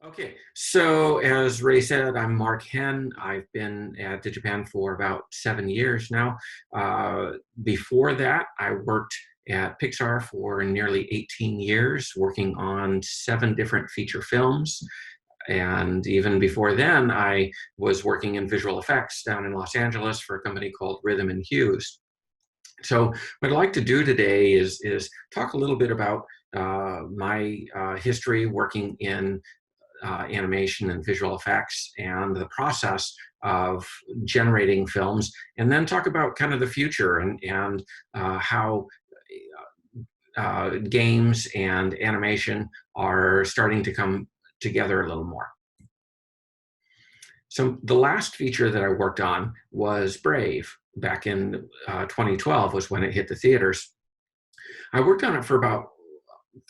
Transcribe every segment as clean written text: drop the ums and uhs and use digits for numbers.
Okay, so as Ray said, I'm Mark Henne. I've been at DigiPen for about 7 years now. Before that, I worked at Pixar for nearly 18 years, working on 7 different feature films. And even before then, I was working in visual effects down in Los Angeles for a company called Rhythm and Hues. So what I'd like to do today is talk a little bit about my history working in animation and visual effects and the process of generating films, and then talk about kind of the future and how games and animation are starting to come together a little more. So the last feature that I worked on was Brave. Back in 2012 was when it hit the theaters. I worked on it for about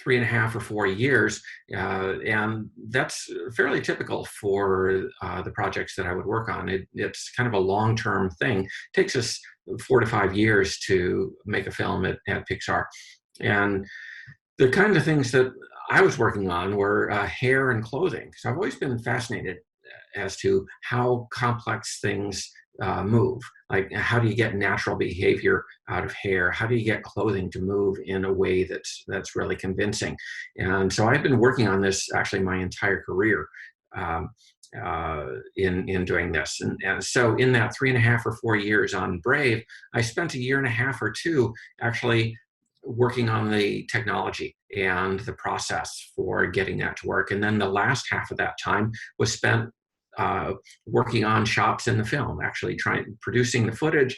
3.5 or 4 years, and that's fairly typical for the projects that I would work on. It's kind of a long-term thing. It takes us 4 to 5 years to make a film at Pixar. And the kind of things that I was working on were hair and clothing. So I've always been fascinated as to how complex things move. Like, how do you get natural behavior out of hair? How do you get clothing to move in a way that's really convincing? And so I've been working on this actually my entire career in doing this. And so in that 3.5 or 4 years on Brave, I spent 1.5 or 2 years actually working on the technology and the process for getting that to work. And then the last half of that time was spent working on shots in the film, actually producing the footage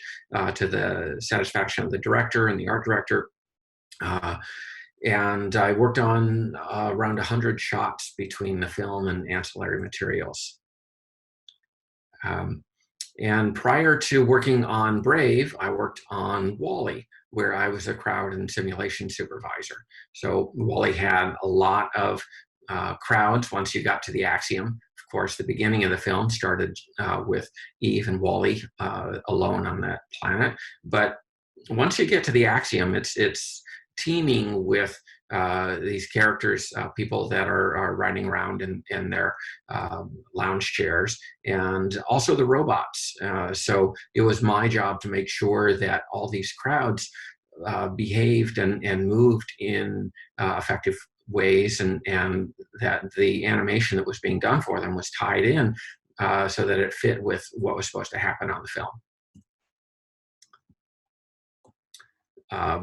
to the satisfaction of the director and the art director. And I worked on around 100 shots between the film and ancillary materials. And prior to working on Brave, I worked on Walle, where I was a crowd and simulation supervisor. So Walle had a lot of crowds once you got to the axiom. Of course, the beginning of the film started with Eve and Walle alone on that planet. But once you get to the axiom, it's teeming with these characters, people that are riding around in their lounge chairs, and also the robots. So it was my job to make sure that all these crowds behaved and moved in effective ways, and that the animation that was being done for them was tied in so that it fit with what was supposed to happen on the film.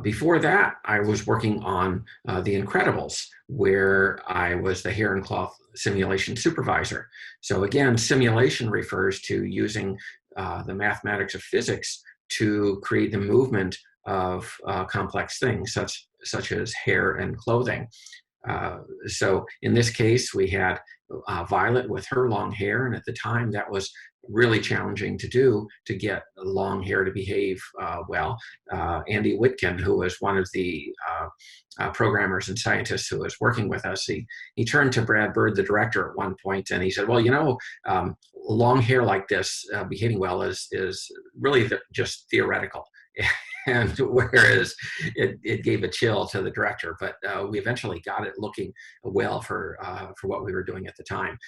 Before that, I was working on The Incredibles, where I was the hair and cloth simulation supervisor. So again, simulation refers to using the mathematics of physics to create the movement of complex things, such as hair and clothing. So in this case, we had Violet with her long hair, and at the time that was really challenging to do, to get long hair to behave well. Andy Whitkin, who was one of the programmers and scientists who was working with us, he turned to Brad Bird, the director, at one point, and he said, well, you know, long hair like this behaving well is really just theoretical. And whereas it gave a chill to the director, but we eventually got it looking well for what we were doing at the time.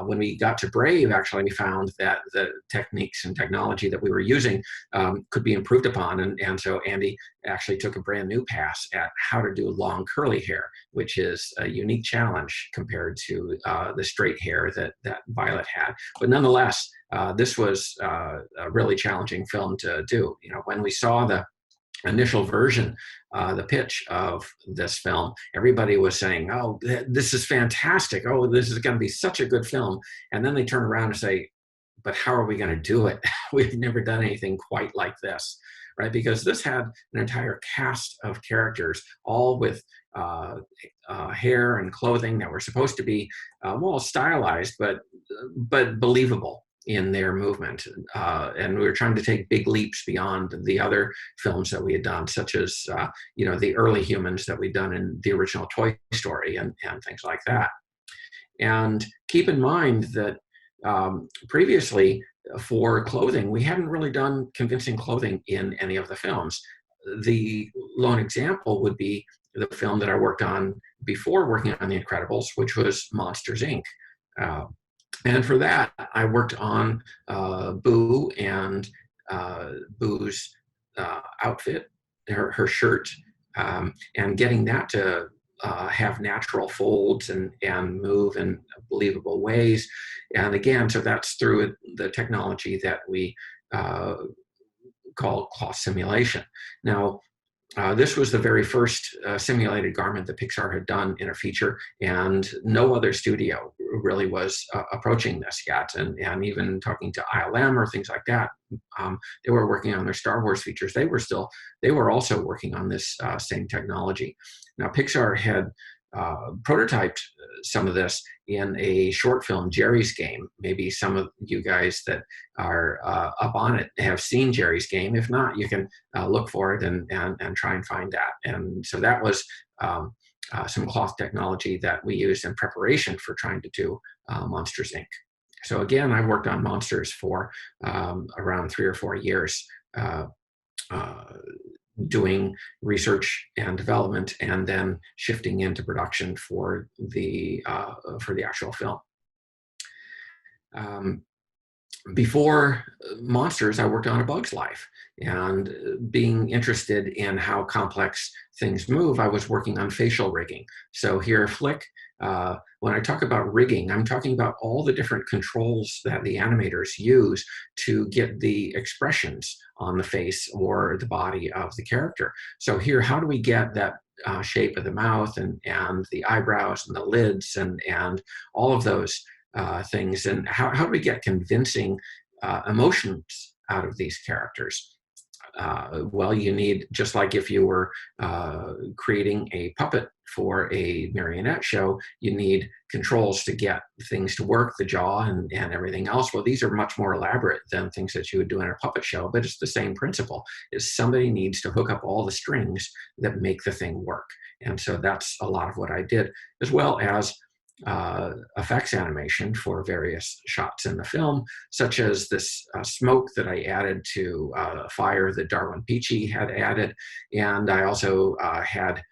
When we got to Brave, actually, we found that the techniques and technology that we were using could be improved upon, and so Andy actually took a brand new pass at how to do long curly hair, which is a unique challenge compared to the straight hair that Violet had. But nonetheless, this was a really challenging film to do. You know, when we saw the initial version, the pitch of this film, everybody was saying, oh, this is fantastic. Oh, this is going to be such a good film. And then they turn around and say, but how are we going to do it? We've never done anything quite like this, right? Because this had an entire cast of characters, all with hair and clothing that were supposed to be, well, stylized, but believable in their movement. And we were trying to take big leaps beyond the other films that we had done, such as, you know, the early humans that we'd done in the original Toy Story and things like that. And keep in mind that previously for clothing, we hadn't really done convincing clothing in any of the films. The lone example would be the film that I worked on before working on The Incredibles, which was Monsters, Inc. And for that, I worked on Boo and Boo's outfit, her shirt, and getting that to have natural folds and move in believable ways. And again, so that's through the technology that we call cloth simulation. Now, this was the very first simulated garment that Pixar had done in a feature, and no other studio really was approaching this yet. And even talking to ILM or things like that, they were working on their Star Wars features. They were also working on this same technology. Now, Pixar had prototyped some of this in a short film, Jerry's Game. Maybe some of you guys that are up on it have seen Jerry's Game. If not, you can look for it and try and find that. And so that was some cloth technology that we used in preparation for trying to do Monsters, Inc. So again, I worked on Monsters for around 3 or 4 years, doing research and development, and then shifting into production for the actual film. Before Monsters, I worked on A Bug's Life, and being interested in how complex things move, I was working on facial rigging. So here, Flick, when I talk about rigging, I'm talking about all the different controls that the animators use to get the expressions on the face or the body of the character. So here, how do we get that shape of the mouth and the eyebrows and the lids and all of those things, and how do we get convincing emotions out of these characters? Well, you need, just like if you were creating a puppet for a marionette show, you need controls to get things to work, the jaw and everything else. Well, these are much more elaborate than things that you would do in a puppet show, but it's the same principle, is somebody needs to hook up all the strings that make the thing work. And so that's a lot of what I did, as well as effects animation for various shots in the film, such as this smoke that I added to fire that Darwin Peachy had added. And I also had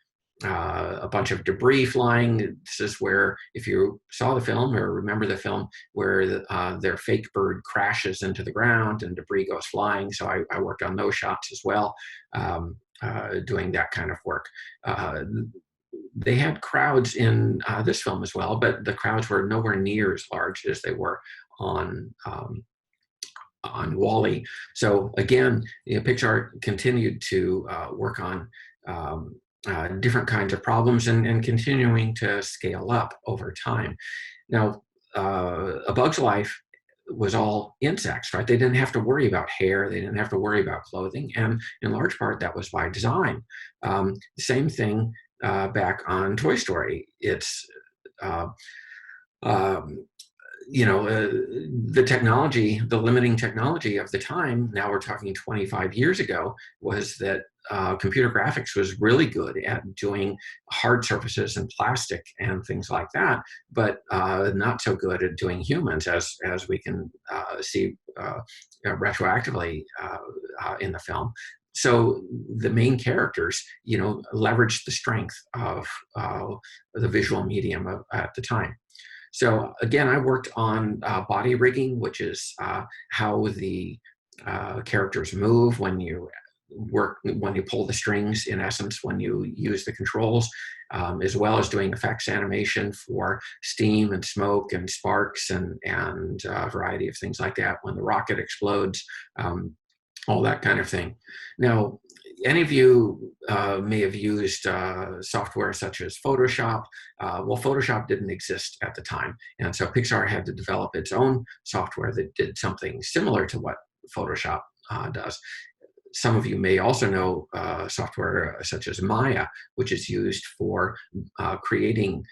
a bunch of debris flying. This is where, if you saw the film or remember the film, where their fake bird crashes into the ground and debris goes flying. So I worked on those shots as well, doing that kind of work. They had crowds in this film as well, but the crowds were nowhere near as large as they were on Walle. So again, Pixar continued to work on different kinds of problems and continuing to scale up over time. Now, A Bug's Life was all insects, right? They didn't have to worry about hair. They didn't have to worry about clothing. And in large part, that was by design. Same thing back on Toy Story. It's, the technology, the limiting technology of the time, now we're talking 25 years ago, was that computer graphics was really good at doing hard surfaces and plastic and things like that, but not so good at doing humans, as we can see retroactively in the film. So the main characters, leveraged the strength of the visual medium at the time. So again, I worked on body rigging, which is how the characters move when you pull the strings, in essence, when you use the controls, as well as doing effects animation for steam and smoke and sparks and a variety of things like that when the rocket explodes, all that kind of thing. Now, any of you may have used software such as Photoshop. Well, Photoshop didn't exist at the time, and so Pixar had to develop its own software that did something similar to what Photoshop does. Some of you may also know software such as Maya, which is used for creating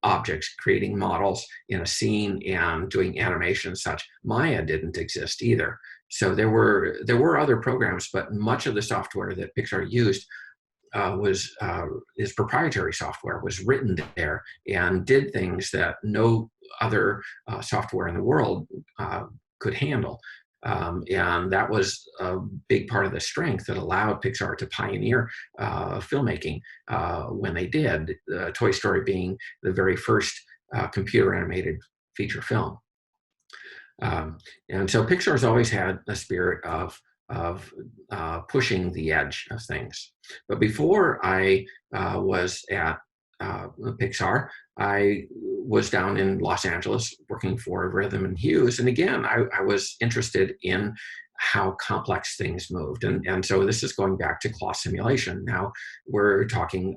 objects, creating models in a scene and doing animation and such. Maya didn't exist either. So there were other programs, but much of the software that Pixar used is proprietary software, was written there and did things that no other software in the world could handle. And that was a big part of the strength that allowed Pixar to pioneer filmmaking when they did. Toy Story being the very first computer animated feature film. And so Pixar's always had a spirit of pushing the edge of things. But before I was at Pixar, I was down in Los Angeles working for Rhythm and Hues. And again, I was interested in how complex things moved. And so this is going back to cloth simulation. Now we're talking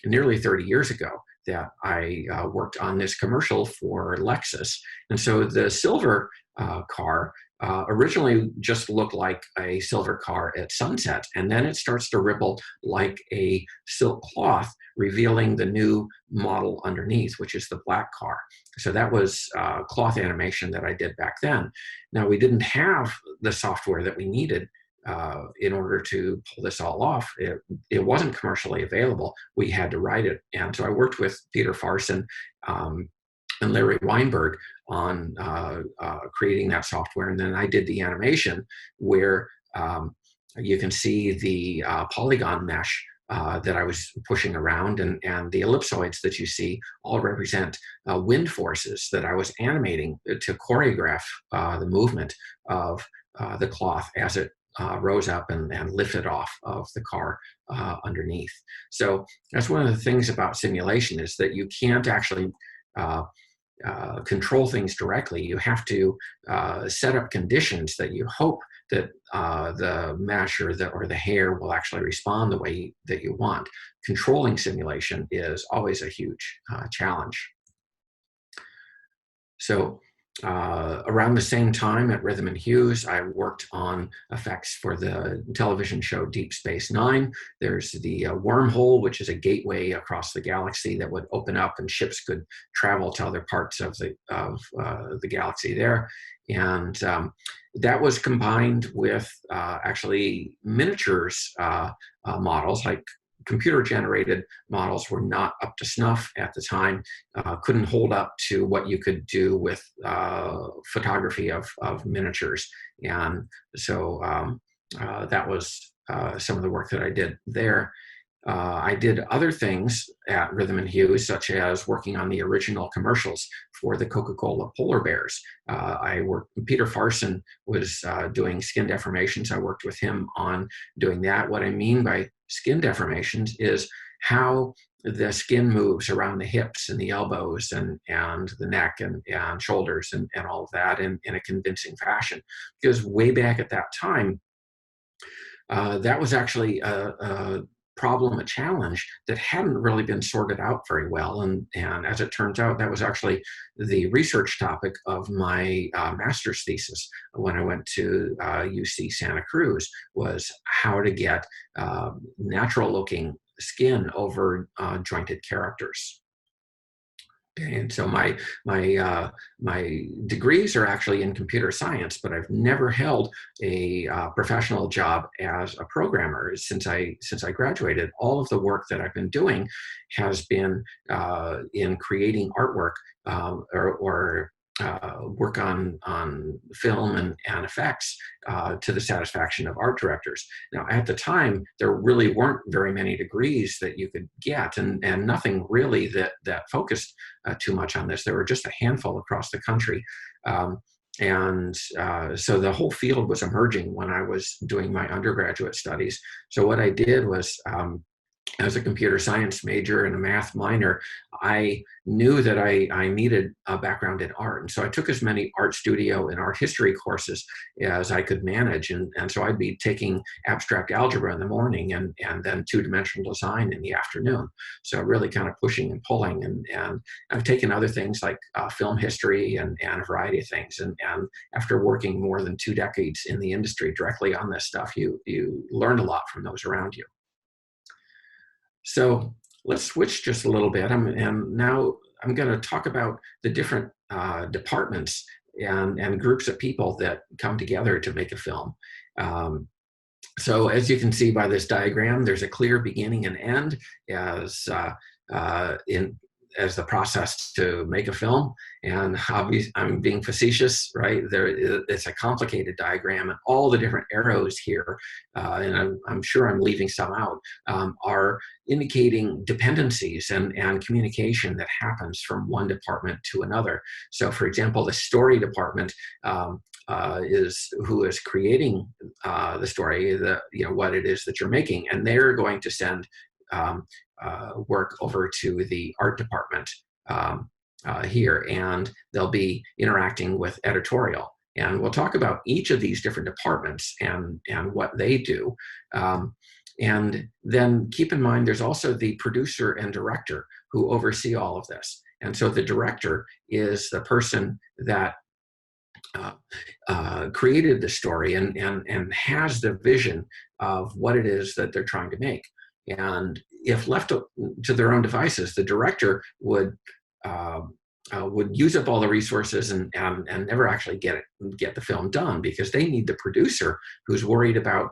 nearly 30 years ago that I worked on this commercial for Lexus. And so the silver car originally just looked like a silver car at sunset, and then it starts to ripple like a silk cloth, revealing the new model underneath, which is the black car. So that was cloth animation that I did back then. Now, we didn't have the software that we needed in order to pull this all off. It wasn't commercially available. We had to write it. And so I worked with Peter Farson and Larry Weinberg on creating that software. And then I did the animation where you can see the polygon mesh that I was pushing around, and the ellipsoids that you see all represent wind forces that I was animating to choreograph the movement of the cloth as it rose up and lifted off of the car underneath. So that's one of the things about simulation, is that you can't actually control things directly. You have to set up conditions that you hope that the mesh or the hair will actually respond the way that you want. Controlling simulation is always a huge challenge. So around the same time at Rhythm and Hues, I worked on effects for the television show Deep Space Nine. There's the wormhole, which is a gateway across the galaxy that would open up and ships could travel to other parts of the galaxy there. And that was combined with actually miniatures models. Like computer-generated models were not up to snuff at the time, couldn't hold up to what you could do with photography of miniatures. And so that was some of the work that I did there. I did other things at Rhythm and Hues, such as working on the original commercials for the Coca-Cola polar bears. Peter Farson was doing skin deformations. I worked with him on doing that. What I mean by skin deformations is how the skin moves around the hips and the elbows and the neck and shoulders and all of that in a convincing fashion. Because way back at that time, that was actually a problem, a challenge that hadn't really been sorted out very well. And as it turns out, that was actually the research topic of my master's thesis when I went to UC Santa Cruz, was how to get natural looking skin over jointed characters. And so my degrees are actually in computer science, but I've never held a professional job as a programmer since I graduated. All of the work that I've been doing has been in creating artwork or work on film and effects to the satisfaction of art directors. Now, at the time, there really weren't very many degrees that you could get, and nothing really that focused too much on this. There were just a handful across the country. So the whole field was emerging when I was doing my undergraduate studies. So what I did was, as a computer science major and a math minor, I knew that I needed a background in art. And so I took as many art studio and art history courses as I could manage. And so I'd be taking abstract algebra in the morning and then two-dimensional design in the afternoon. So really kind of pushing and pulling. And I've taken other things like film history and a variety of things. And after working more than 2 decades in the industry directly on this stuff, you learn a lot from those around you. So let's switch just a little bit. And now I'm going to talk about the different departments and groups of people that come together to make a film. So as you can see by this diagram, there's a clear beginning and end. As in as the process to make a film. And obviously, I'm being facetious, right? It's a complicated diagram, and all the different arrows here, and I'm sure I'm leaving some out, are indicating dependencies and communication that happens from one department to another. So, for example, the story department is who is creating the story, what it is that you're making, and they're going to send work over to the art department here, and they'll be interacting with editorial. And we'll talk about each of these different departments and what they do. And then keep in mind, there's also the producer and director who oversee all of this. And so the director is the person that created the story and has the vision of what it is that they're trying to make. And if left to their own devices, the director would use up all the resources and never actually get the film done, because they need the producer who's worried about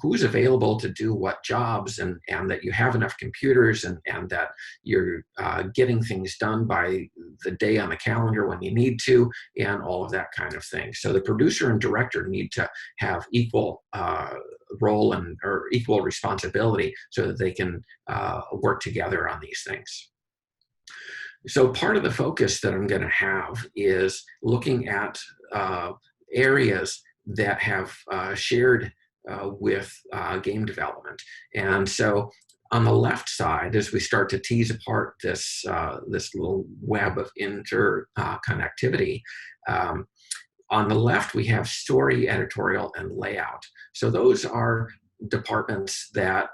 who's available to do what jobs, and that you have enough computers, and that you're getting things done by the day on the calendar when you need to, and all of that kind of thing. So the producer and director need to have equal role or equal responsibility so that they can work together on these things. So part of the focus that I'm going to have is looking at areas that have shared with game development. And so on the left side, as we start to tease apart this little web of interconnectivity, on the left we have story, editorial, and layout. So those are departments that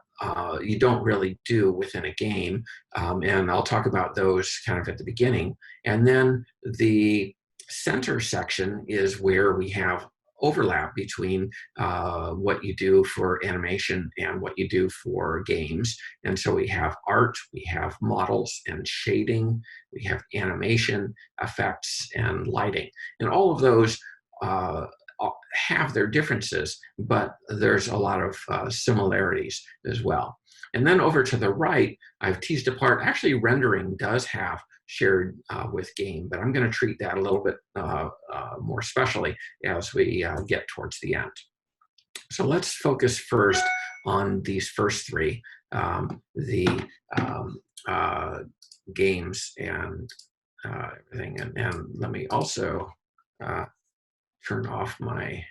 you don't really do within a game, and I'll talk about those kind of at the beginning. And then the center section is where we have overlap between what you do for animation and what you do for games. And so we have art, we have models and shading, we have animation, effects, and lighting. And all of those have their differences, but there's a lot of similarities as well. And then over to the right, I've teased apart, actually rendering does have shared with game, but I'm going to treat that a little bit more specially as we get towards the end. So let's focus first on these first three, the games and everything. And let me also turn off my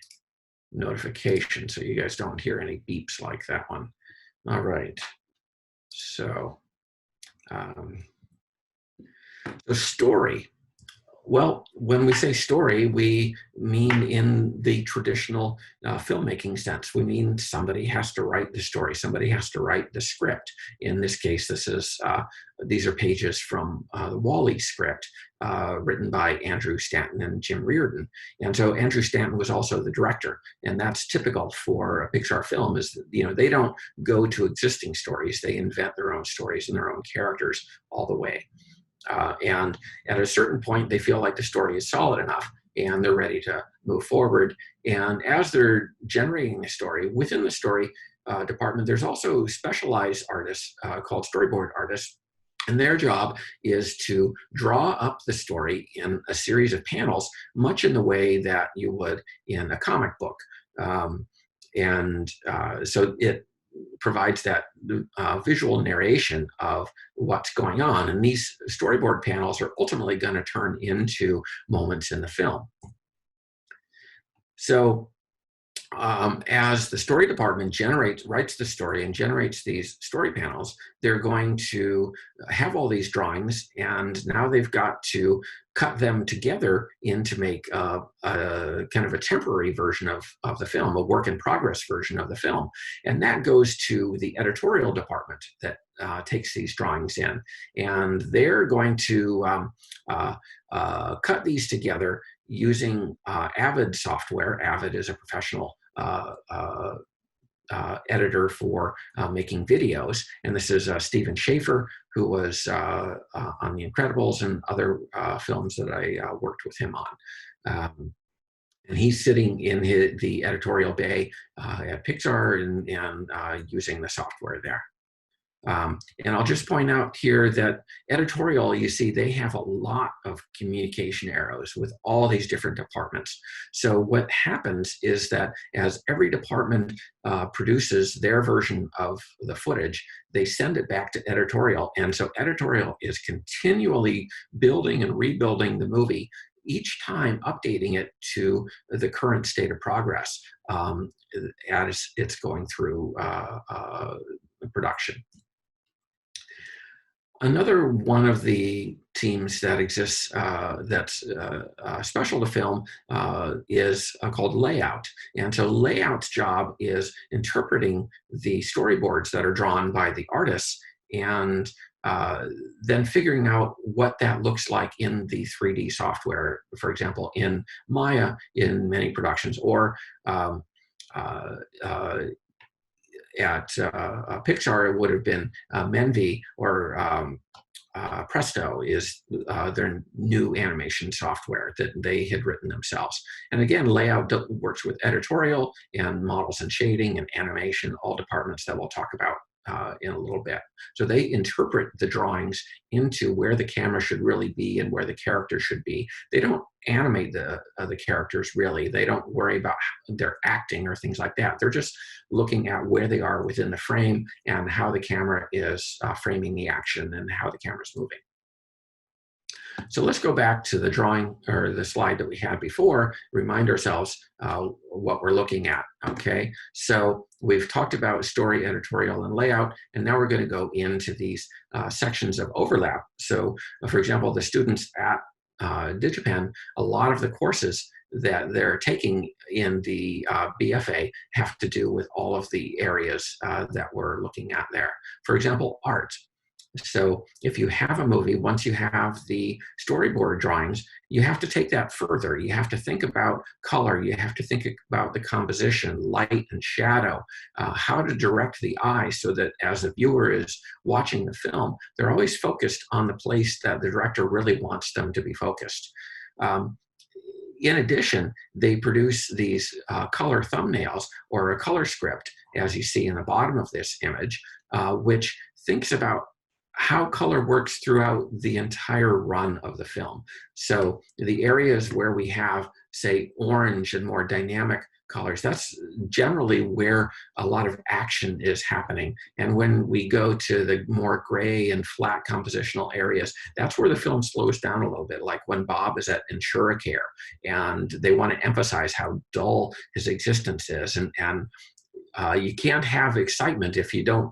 notification so you guys don't hear any beeps like that one. All right. So, the story. Well, when we say story, we mean in the traditional filmmaking sense. We mean somebody has to write the story. Somebody has to write the script. In this case, these are pages from the Walle script, written by Andrew Stanton and Jim Reardon. And so Andrew Stanton was also the director, and that's typical for a Pixar film. Is that, they don't go to existing stories; they invent their own stories and their own characters all the way. And at a certain point, they feel like the story is solid enough and they're ready to move forward. And as they're generating the story, within the story department, there's also specialized artists called Storyboard Artists. And their job is to draw up the story in a series of panels, much in the way that you would in a comic book. So it provides that visual narration of what's going on. And these storyboard panels are ultimately going to turn into moments in the film. So as the story department writes the story and generates these story panels, they're going to have all these drawings, and now they've got to cut them together to make a kind of a temporary version of the film, a work in progress version of the film. And that goes to the editorial department that takes these drawings in. And they're going to cut these together using Avid software. Avid is a professional editor for making videos. And this is Stephen Schaefer, who was on The Incredibles and other films that I worked with him on. And he's sitting in the editorial bay at Pixar and using the software there. And I'll just point out here that editorial, you see, they have a lot of communication arrows with all these different departments. So what happens is that as every department produces their version of the footage, they send it back to editorial. And so editorial is continually building and rebuilding the movie, each time updating it to the current state of progress as it's going through production. Another one of the teams that exists that's special to film is called layout. And so layout's job is interpreting the storyboards that are drawn by the artists and then figuring out what that looks like in the 3D software, for example, in Maya in many productions, or at Pixar, it would have been Menvi, or Presto is their new animation software that they had written themselves. And again, layout works with editorial and models and shading and animation, all departments that we'll talk about in a little bit. So they interpret the drawings into where the camera should really be and where the character should be. They don't animate the characters really. They don't worry about their acting or things like that. They're just looking at where they are within the frame and how the camera is framing the action and how the camera's moving. So let's go back to the drawing or the slide that we had before, remind ourselves what we're looking at, okay? So we've talked about story, editorial, and layout, and now we're gonna go into these sections of overlap. So for example, the students at DigiPen, a lot of the courses that they're taking in the BFA have to do with all of the areas that we're looking at there. For example, art. So if you have a movie, once you have the storyboard drawings, you have to take that further. You have to think about color. You have to think about the composition, light and shadow, how to direct the eye so that as the viewer is watching the film, they're always focused on the place that the director really wants them to be focused. In addition, they produce these color thumbnails or a color script, as you see in the bottom of this image, which thinks about how color works throughout the entire run of the film. So the areas where we have, say, orange and more dynamic colors, that's generally where a lot of action is happening. And when we go to the more gray and flat compositional areas, that's where the film slows down a little bit, like when Bob is at InsurAcare and they want to emphasize how dull his existence is. And you can't have excitement if you don't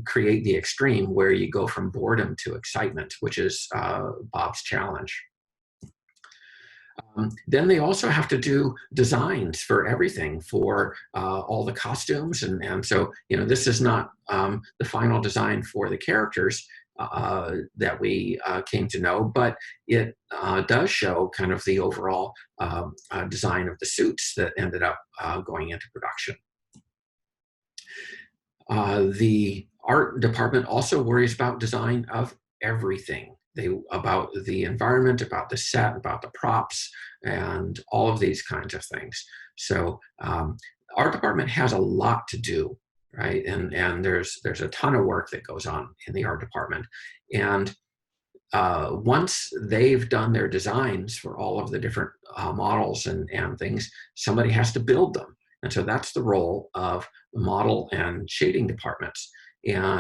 create the extreme where you go from boredom to excitement, which is Bob's challenge. Then they also have to do designs for everything, for all the costumes. And so, you know, this is not the final design for the characters that we came to know, but it does show kind of the overall design of the suits that ended up going into production. The art department also worries about design of everything. About the environment, about the set, about the props, and all of these kinds of things. So art department has a lot to do, right? And there's a ton of work that goes on in the art department. And once they've done their designs for all of the different models and things, somebody has to build them. And so that's the role of model and shading departments.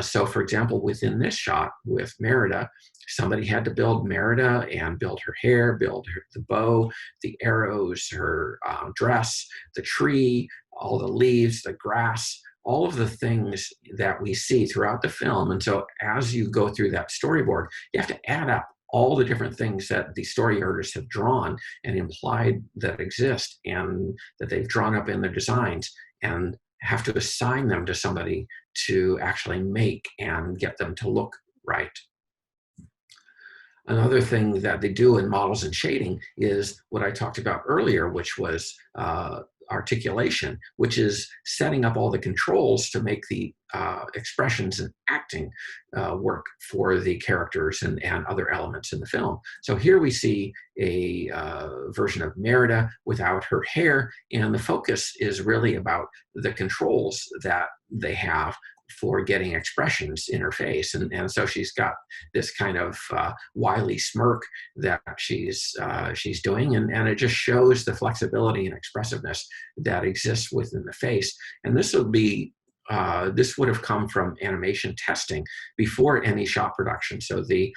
So for example, within this shot with Merida, somebody had to build Merida and build her hair, build the bow, the arrows, her dress, the tree, all the leaves, the grass, all of the things that we see throughout the film. And so as you go through that storyboard, you have to add up all the different things that the story artists have drawn and implied that exist and that they've drawn up in their designs, and have to assign them to somebody to actually make and get them to look right. Another thing that they do in models and shading is what I talked about earlier, which was articulation, which is setting up all the controls to make the expressions and acting work for the characters and other elements in the film. So here we see a version of Merida without her hair, and the focus is really about the controls that they have for getting expressions in her face. And so she's got this kind of wily smirk that she's doing, and it just shows the flexibility and expressiveness that exists within the face. And this would have come from animation testing before any shot production. So the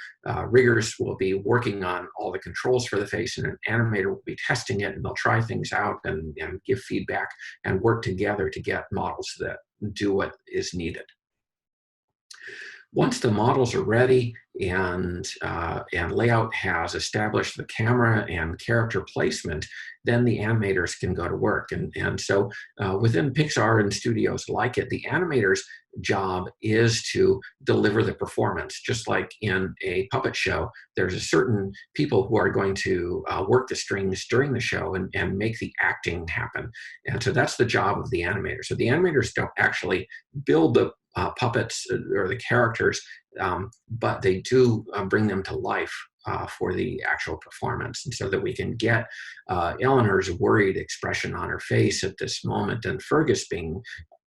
riggers will be working on all the controls for the face, and an animator will be testing it, and they'll try things out and give feedback and work together to get models that do what is needed. Once the models are ready and layout has established the camera and character placement, then the animators can go to work. And so within Pixar and studios like it, the animator's job is to deliver the performance. Just like in a puppet show, there's a certain people who are going to work the strings during the show and make the acting happen. And so that's the job of the animator. So the animators don't actually build the puppets or the characters, but they do bring them to life for the actual performance. And so that we can get Eleanor's worried expression on her face at this moment, and Fergus being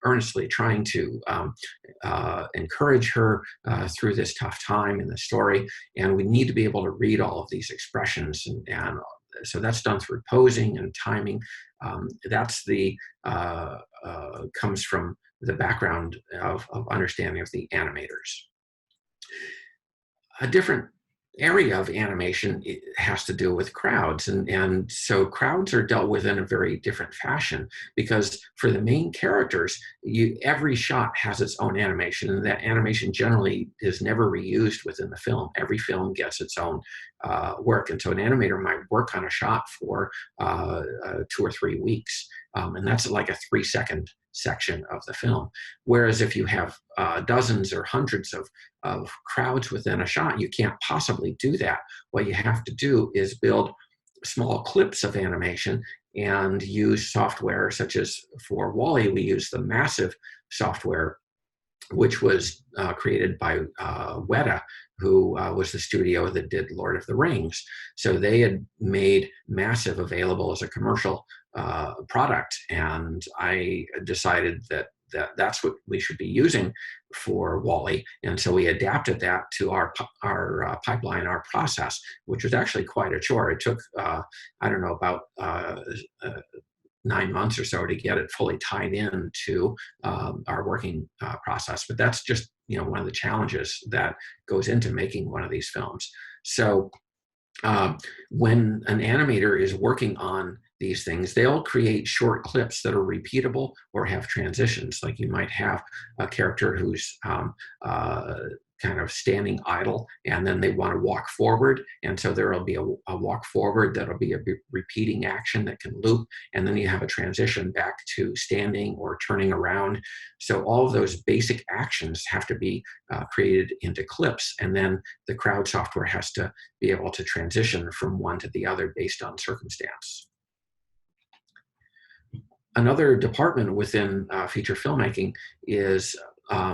earnestly trying to encourage her through this tough time in the story. And we need to be able to read all of these expressions. And so that's done through posing and timing. That's comes from the background of understanding of the animators. A different area of animation has to do with crowds. And so crowds are dealt with in a very different fashion, because for the main characters, every shot has its own animation, and that animation generally is never reused within the film. Every film gets its own work. And so an animator might work on a shot for 2 or 3 weeks. And that's like a 3-second section of the film. Whereas if you have dozens or hundreds of crowds within a shot, you can't possibly do that. What you have to do is build small clips of animation and use software such as for Walle, we use the Massive software, which was created by Walle, who was the studio that did Lord of the Rings. So they had made Massive available as a commercial product, and I decided that that's what we should be using for Walle. And so we adapted that to our pipeline, our process, which was actually quite a chore. It took, I don't know, about 9 months or so to get it fully tied in to our working process. But that's just, one of the challenges that goes into making one of these films. So when an animator is working on these things, they'll create short clips that are repeatable or have transitions. Like you might have a character who's kind of standing idle, and then they want to walk forward. And so there will be a walk forward that'll be a repeating action that can loop. And then you have a transition back to standing or turning around. So all of those basic actions have to be created into clips. And then the crowd software has to be able to transition from one to the other based on circumstance. Another department within feature filmmaking is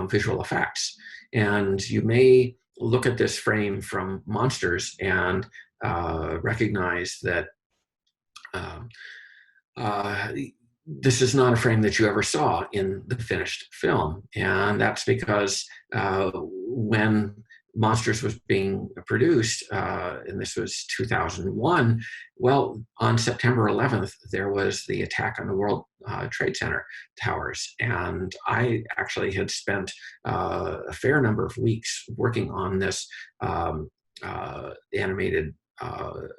visual effects. And you may look at this frame from Monsters and recognize that this is not a frame that you ever saw in the finished film. And that's because when Monsters was being produced, and this was 2001, well, on September 11th, there was the attack on the World Trade Center towers. And I actually had spent a fair number of weeks working on this animated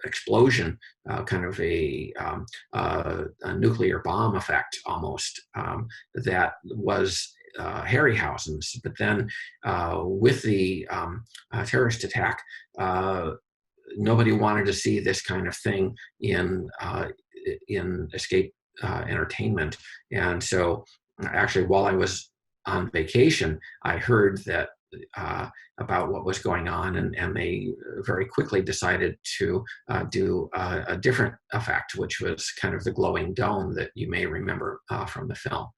explosion, kind of a nuclear bomb effect almost, that was Harryhausen's. But then with the terrorist attack, nobody wanted to see this kind of thing in escape entertainment. And so actually, while I was on vacation, I heard that about what was going on, and they very quickly decided to do a different effect, which was kind of the glowing dome that you may remember from the film.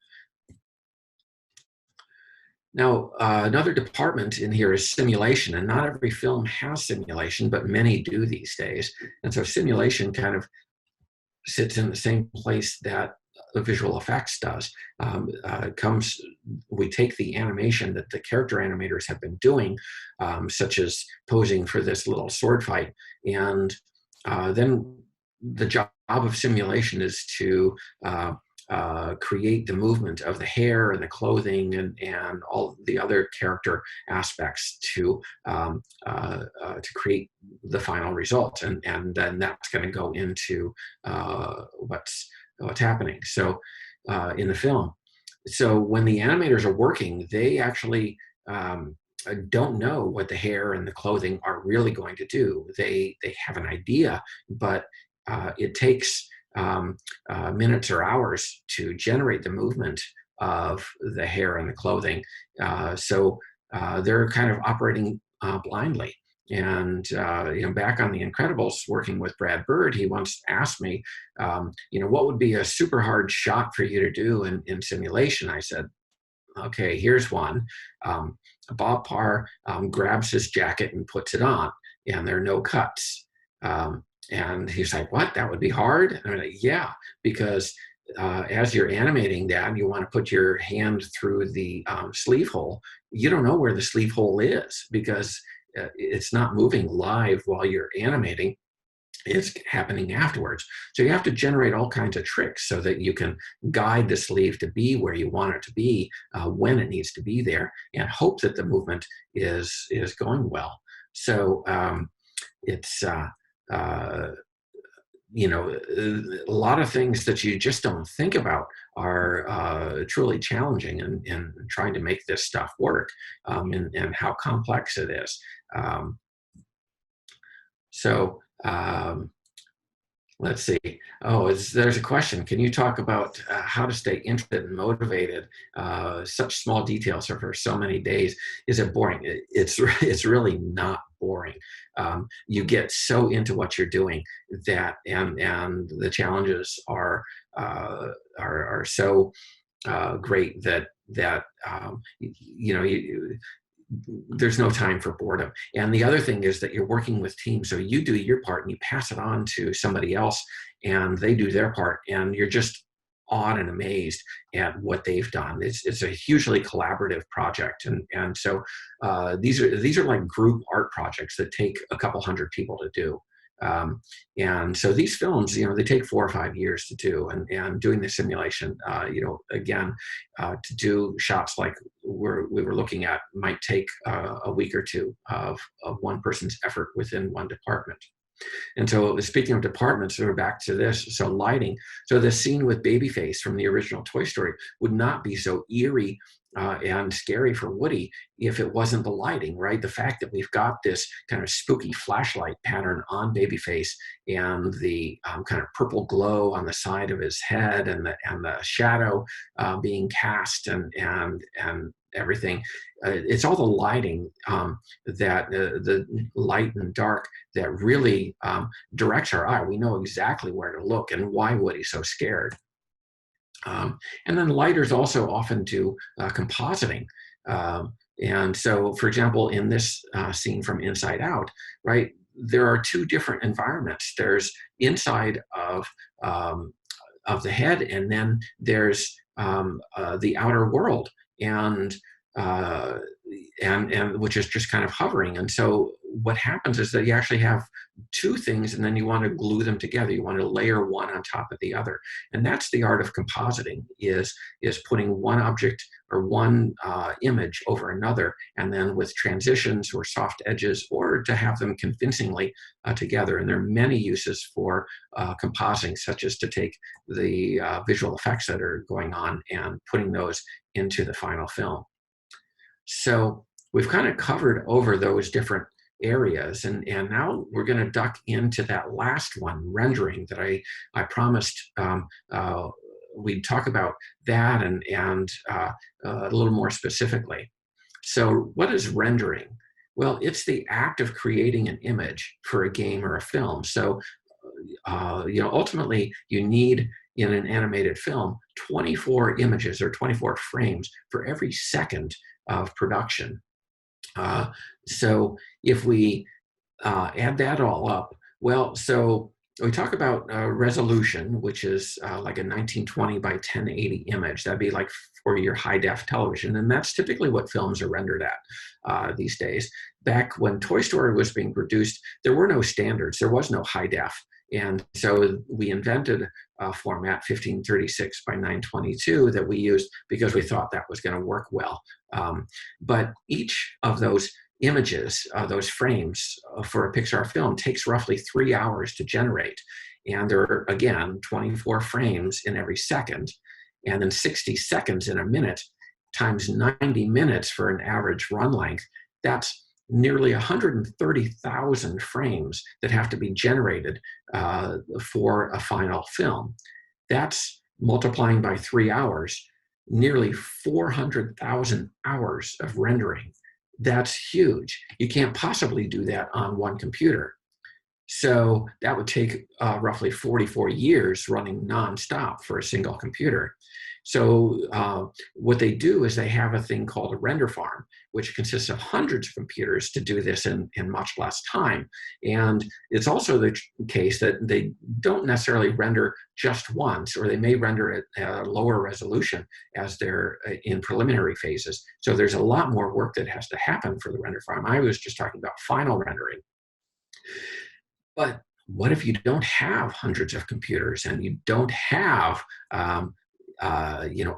Now, another department in here is simulation, and not every film has simulation, but many do these days. And so simulation kind of sits in the same place that visual effects does. We take the animation that the character animators have been doing, such as posing for this little sword fight, and then the job of simulation is to create the movement of the hair and the clothing and all the other character aspects to create the final result, and then that's going to go into what's happening. So in the film, so when the animators are working, they actually don't know what the hair and the clothing are really going to do. They have an idea, but it takes minutes or hours to generate the movement of the hair and the clothing. So they're kind of operating blindly. And back on The Incredibles, working with Brad Bird, he once asked me, what would be a super hard shot for you to do in simulation? I said, okay, here's one. Bob Parr grabs his jacket and puts it on, and there are no cuts. And he's like, what? That would be hard? And I'm like, yeah, because as you're animating that, you want to put your hand through the sleeve hole. You don't know where the sleeve hole is because it's not moving live while you're animating. It's happening afterwards. So you have to generate all kinds of tricks so that you can guide the sleeve to be where you want it to be when it needs to be there, and hope that the movement is going well. So it's a lot of things that you just don't think about are truly challenging in trying to make this stuff work, and how complex it is. Let's see. Oh, there's a question. Can you talk about how to stay interested and motivated? Such small details for so many days. Is it boring? It's really not boring. You get so into what you're doing that, and the challenges are so great that there's no time for boredom. And the other thing is that you're working with teams. So you do your part and you pass it on to somebody else, and they do their part, and you're just awed and amazed at what they've done. It's a hugely collaborative project. And so these are like group art projects that take a couple hundred people to do. And so these films, they take 4 or 5 years to do, and doing the simulation, again, to do shots like we were looking at might take a week or two of one person's effort within one department. And so speaking of departments, we're back to this. So lighting. So the scene with Babyface from the original Toy Story would not be so eerie and scary for Woody if it wasn't the lighting, right? The fact that we've got this kind of spooky flashlight pattern on Babyface, and the kind of purple glow on the side of his head, and the shadow being cast, and everything. It's all the lighting, that the light and dark, that really directs our eye. We know exactly where to look and why Woody's so scared. And then lighters also often do compositing. And so, for example, in this scene from Inside Out, right, there are 2 different environments. There's inside of the head, and then there's the outer world, and which is just kind of hovering. And so what happens is that you actually have 2 things, and then you want to glue them together. You want to layer one on top of the other. And that's the art of compositing, is putting one object or one image over another, and then with transitions or soft edges, or to have them convincingly together. And there are many uses for compositing, such as to take the visual effects that are going on and putting those into the final film. So we've kind of covered over those different areas, and now we're going to duck into that last one, rendering, that I promised we'd talk about that and a little more specifically. So what is rendering? Well, it's the act of creating an image for a game or a film. So ultimately you need, in an animated film, 24 images or 24 frames for every second of production. So if we add that all up, well, so we talk about resolution, which is like a 1920 by 1080 image. That'd be like for your high def television. And that's typically what films are rendered at these days. Back when Toy Story was being produced, there were no standards. There was no high def. And so we invented a format 1536 by 922 that we used because we thought that was going to work well. But each of those images, those frames for a Pixar film takes roughly 3 hours to generate. And there are, again, 24 frames in every second, and then 60 seconds in a minute times 90 minutes for an average run length. That's nearly 130,000 frames that have to be generated for a final film. That's multiplying by 3 hours, nearly 400,000 hours of rendering. That's huge. You can't possibly do that on one computer. So that would take roughly 44 years running nonstop for a single computer. So what they do is they have a thing called a render farm, which consists of hundreds of computers to do this in much less time. And it's also the case that they don't necessarily render just once, or they may render it at a lower resolution as they're in preliminary phases. So there's a lot more work that has to happen for the render farm. I was just talking about final rendering. But what if you don't have hundreds of computers and you don't have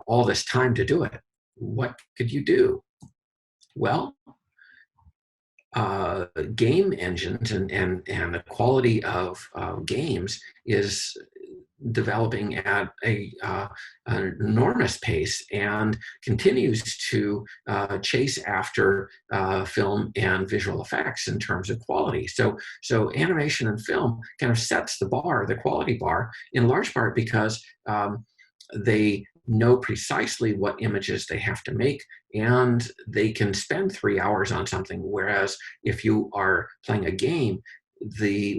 all this time to do it? What could you do? Well, game engines and the quality of games is developing at an enormous pace and continues to chase after film and visual effects in terms of quality. So animation and film kind of sets the bar, the quality bar, in large part because they know precisely what images they have to make, and they can spend 3 hours on something. Whereas if you are playing a game,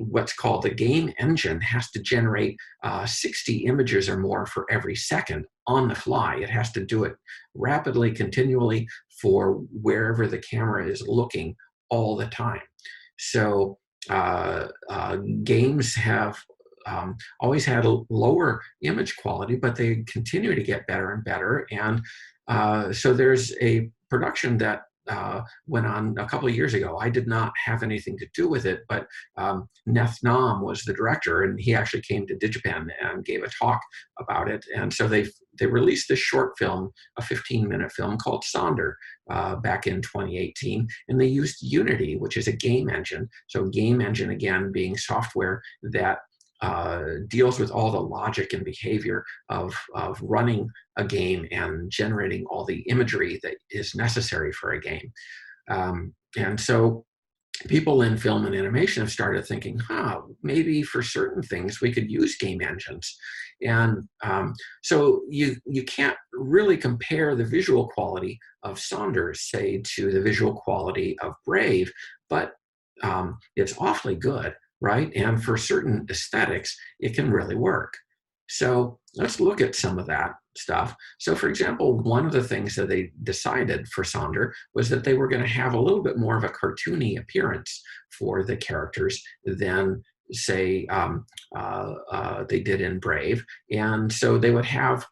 what's called the game engine has to generate 60 images or more for every second on the fly. It has to do it rapidly, continually, for wherever the camera is looking all the time. So games have always had a lower image quality, but they continue to get better and better. And so there's a production that went on a couple of years ago. I did not have anything to do with it, but Neth Nam was the director, and he actually came to DigiPen and gave a talk about it. And so they released this short film, a 15-minute film called Sonder, back in 2018, and they used Unity, which is a game engine. So game engine, again, being software that deals with all the logic and behavior of running a game and generating all the imagery that is necessary for a game. And so people in film and animation have started thinking, maybe for certain things we could use game engines. And so you can't really compare the visual quality of Sonder, say, to the visual quality of Brave, but it's awfully good, right? And for certain aesthetics, it can really work. So let's look at some of that stuff. So for example, one of the things that they decided for Sonder was that they were going to have a little bit more of a cartoony appearance for the characters than, say, they did in Brave. And so they would have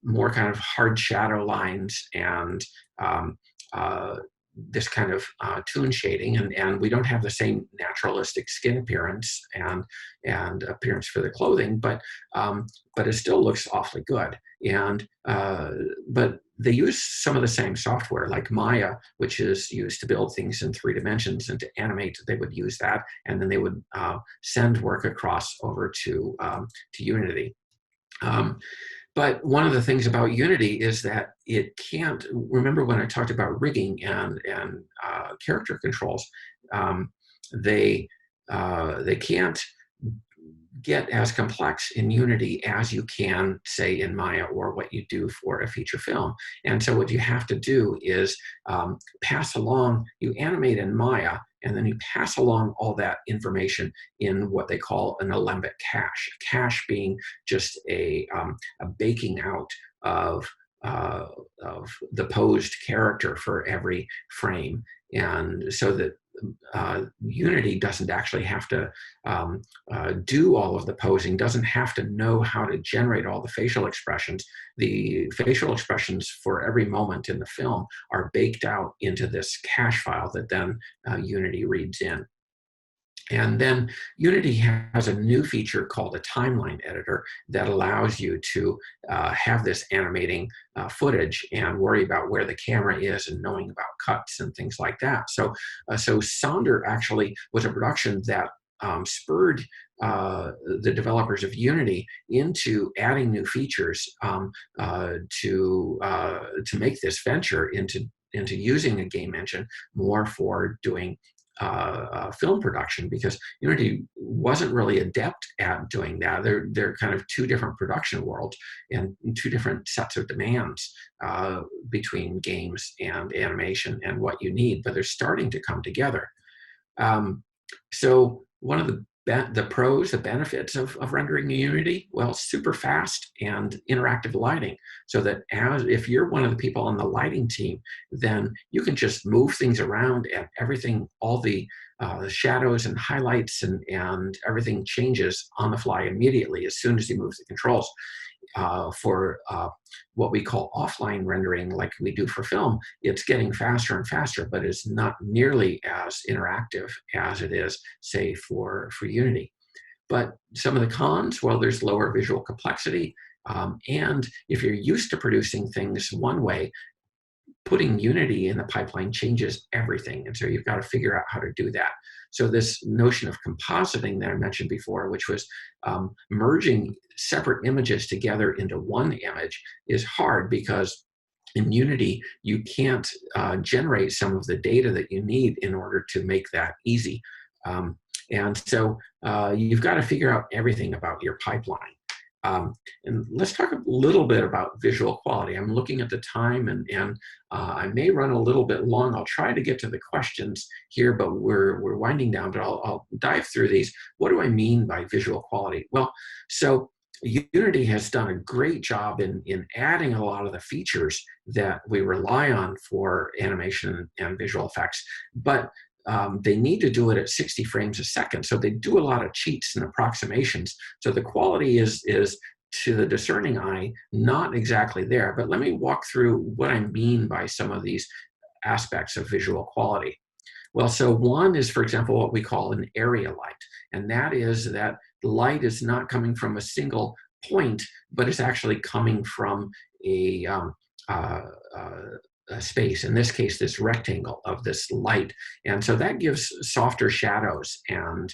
more kind of hard shadow lines and this kind of toon shading, and we don't have the same naturalistic skin appearance and appearance for the clothing, but it still looks awfully good. And but they use some of the same software, like Maya, which is used to build things in 3 dimensions, and to animate, they would use that, and then they would send work across over to Unity. But one of the things about Unity is that it can't, remember when I talked about rigging and character controls, they can't get as complex in Unity as you can, say, in Maya, or what you do for a feature film. And so what you have to do is pass along, you animate in Maya, and then you pass along all that information in what they call an alembic cache. A cache being just a baking out of the posed character for every frame. And so that Unity doesn't actually have to do all of the posing, doesn't have to know how to generate all the facial expressions. The facial expressions for every moment in the film are baked out into this cache file that then Unity reads in. And then Unity has a new feature called a timeline editor that allows you to have this animating footage and worry about where the camera is and knowing about cuts and things like that. So Sonder actually was a production that spurred the developers of Unity into adding new features to make this venture into using a game engine more for doing film production, because Unity wasn't really adept at doing that. They're kind of two different production worlds and two different sets of demands between games and animation and what you need, but they're starting to come together. So one of the pros, the benefits of rendering in Unity, well, super fast and interactive lighting, so that if you're one of the people on the lighting team, then you can just move things around and everything, all the shadows and highlights and everything changes on the fly immediately as soon as you move the controls. For what we call offline rendering, like we do for film, it's getting faster and faster, but it's not nearly as interactive as it is, say, for Unity. But some of the cons, well, there's lower visual complexity, and if you're used to producing things one way, putting Unity in the pipeline changes everything. And so you've got to figure out how to do that. So this notion of compositing that I mentioned before, which was merging separate images together into one image, is hard because in Unity, you can't generate some of the data that you need in order to make that easy. And so you've got to figure out everything about your pipeline. And let's talk a little bit about visual quality. I'm looking at the time, and I may run a little bit long. I'll try to get to the questions here, but we're winding down, but I'll dive through these. What do I mean by visual quality? Well, so Unity has done a great job in adding a lot of the features that we rely on for animation and visual effects, but they need to do it at 60 frames a second. So they do a lot of cheats and approximations. So the quality is to the discerning eye, not exactly there. But let me walk through what I mean by some of these aspects of visual quality. Well, so one is, for example, what we call an area light. And that is that light is not coming from a single point, but it's actually coming from a space, in this case, this rectangle of this light. And so that gives softer shadows and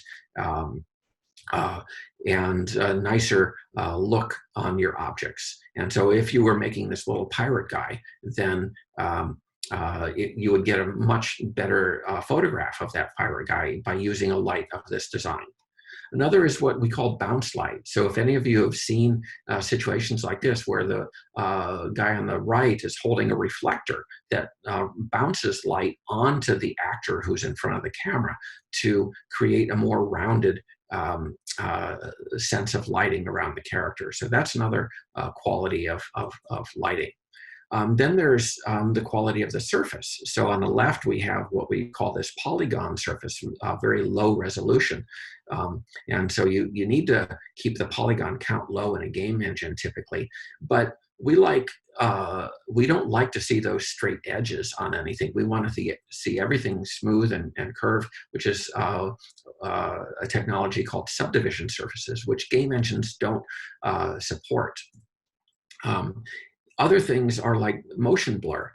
a nicer look on your objects. And so if you were making this little pirate guy, then you would get a much better photograph of that pirate guy by using a light of this design. Another is what we call bounce light. So if any of you have seen situations like this, where the guy on the right is holding a reflector that bounces light onto the actor who's in front of the camera to create a more rounded sense of lighting around the character. So that's another quality of lighting. Then there's the quality of the surface. So on the left, we have what we call this polygon surface, very low resolution. And so you need to keep the polygon count low in a game engine typically. But we don't like to see those straight edges on anything. We want to see everything smooth and curved, which is a technology called subdivision surfaces, which game engines don't support. Other things are like motion blur,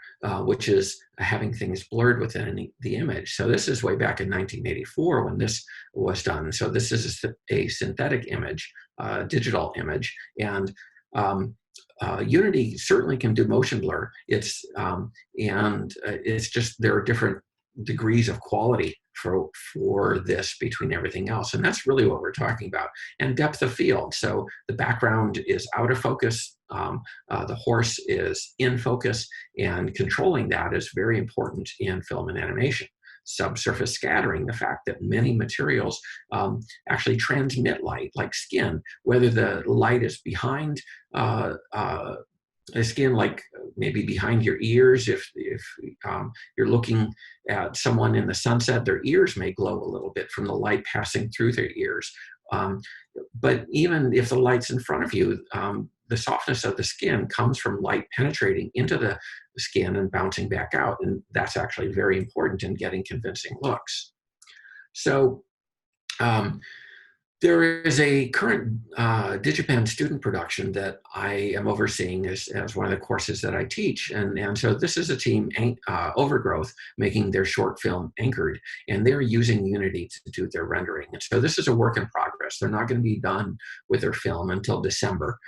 which is having things blurred within the image. So this is way back in 1984 when this was done. So this is a synthetic image, digital image, and Unity certainly can do motion blur. It's just there are different degrees of quality for this between everything else. And that's really what we're talking about. And depth of field. So the background is out of focus. The horse is in focus, and controlling that is very important in film and animation. Subsurface scattering, the fact that many materials actually transmit light, like skin, whether the light is behind the skin, like maybe behind your ears. If you're looking at someone in the sunset, their ears may glow a little bit from the light passing through their ears. But even if the light's in front of you, the softness of the skin comes from light penetrating into the skin and bouncing back out. And that's actually very important in getting convincing looks. So there is a current DigiPen student production that I am overseeing as one of the courses that I teach. And so this is a team, Overgrowth, making their short film Anchored, and they're using Unity to do their rendering. And so this is a work in progress. They're not going to be done with their film until December.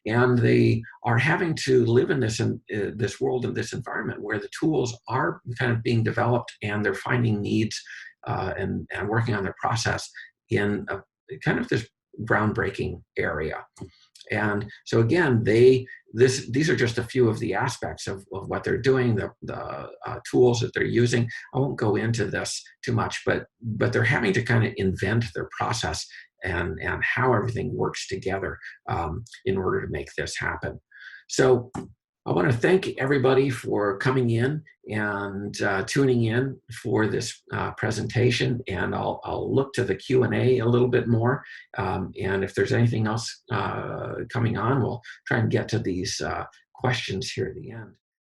And they are having to live in this world, in this environment where the tools are kind of being developed and they're finding needs and working on their process in a kind of this groundbreaking area. And so again, these are just a few of the aspects of what they're doing, the tools that they're using. I won't go into this too much, but they're having to kind of invent their process and how everything works together in order to make this happen. So I want to thank everybody for coming in and tuning in for this presentation, and I'll look to the Q&A a little bit more, and if there's anything else coming on, we'll try and get to these questions here at the end.